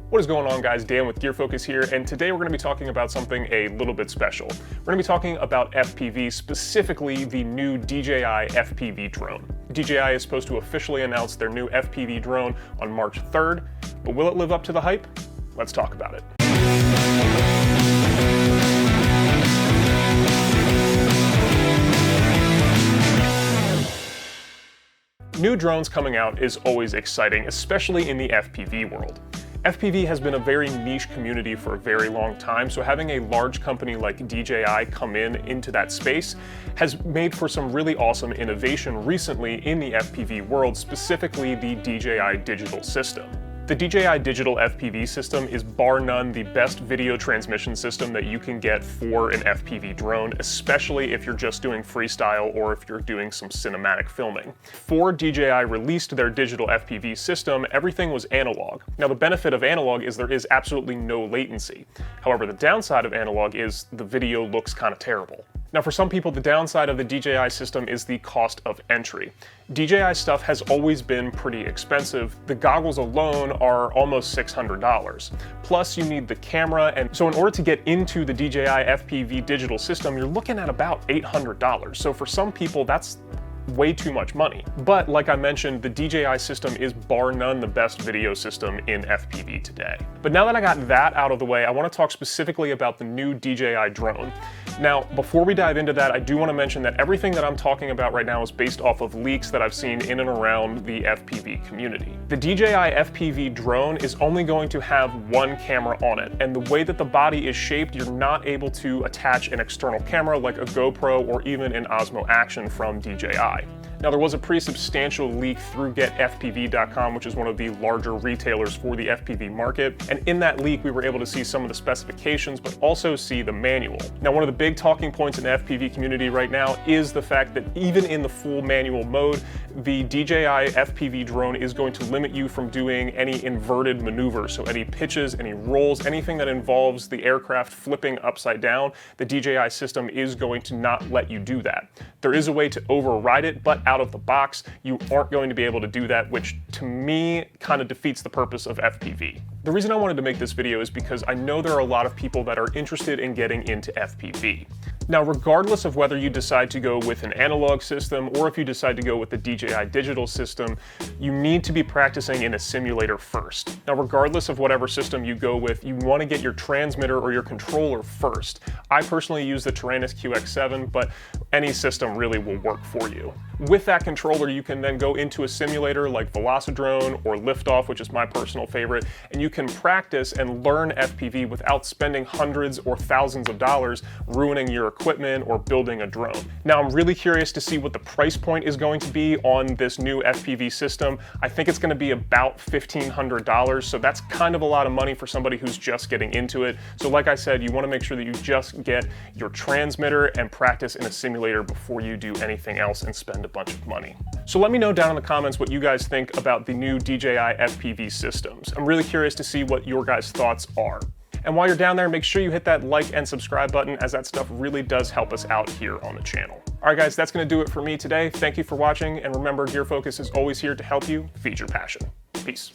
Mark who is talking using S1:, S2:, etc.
S1: What is going on, guys? Dan with Gear Focus here, and today we're going to be talking about something a little bit special. We're going to be talking about FPV, specifically the new DJI FPV drone. DJI is supposed to officially announce their new FPV drone on March 3rd, but will it live up to the hype? Let's talk about it. New drones coming out is always exciting, especially in the FPV world. FPV has been a very niche community for a very long time, so having a large company like DJI come into that space has made for some really awesome innovation recently in the FPV world, specifically the DJI digital system. The DJI digital FPV system is bar none the best video transmission system that you can get for an FPV drone, especially if you're just doing freestyle or if you're doing some cinematic filming. Before DJI released their digital FPV system, everything was analog. Now, the benefit of analog is there is absolutely no latency. However, the downside of analog is the video looks kind of terrible. Now, for some people, the downside of the DJI system is the cost of entry. DJI stuff has always been pretty expensive. The goggles alone are almost $600. Plus, you need the camera, and so in order to get into the DJI FPV digital system, you're looking at about $800. So for some people, that's way too much money. But like I mentioned, the DJI system is bar none the best video system in FPV today. But now that I got that out of the way, I want to talk specifically about the new DJI drone. Now, before we dive into that, I do want to mention that everything that I'm talking about right now is based off of leaks that I've seen in and around the FPV community. The DJI FPV drone is only going to have one camera on it, and the way that the body is shaped, you're not able to attach an external camera like a GoPro or even an Osmo Action from DJI. Now, there was a pretty substantial leak through getfpv.com, which is one of the larger retailers for the FPV market. And in that leak, we were able to see some of the specifications, but also see the manual. Now, one of the big talking points in the FPV community right now is the fact that even in the full manual mode, the DJI FPV drone is going to limit you from doing any inverted maneuvers. So any pitches, any rolls, anything that involves the aircraft flipping upside down, the DJI system is going to not let you do that. There is a way to override it, but out of the box, you aren't going to be able to do that, which to me kind of defeats the purpose of FPV. The reason I wanted to make this video is because I know there are a lot of people that are interested in getting into FPV. Now, regardless of whether you decide to go with an analog system or if you decide to go with the DJI digital system, you need to be practicing in a simulator first. Now, regardless of whatever system you go with, you want to get your transmitter or your controller first. I personally use the Taranis QX7, but any system really will work for you. With that controller, you can then go into a simulator like Velocidrone or Liftoff, which is my personal favorite, and you can practice and learn FPV without spending hundreds or thousands of dollars ruining your equipment or building a drone. Now, I'm really curious to see what the price point is going to be on this new FPV system. I think it's going to be about $1,500, so that's kind of a lot of money for somebody who's just getting into it. So like I said, you want to make sure that you just get your transmitter and practice in a simulator before you do anything else and spend a bunch of money. So let me know down in the comments what you guys think about the new DJI FPV systems. I'm really curious to see what your guys' thoughts are. And while you're down there, make sure you hit that like and subscribe button, as that stuff really does help us out here on the channel. All right, guys, that's going to do it for me today. Thank you for watching, and remember, Gear Focus is always here to help you feed your passion. Peace.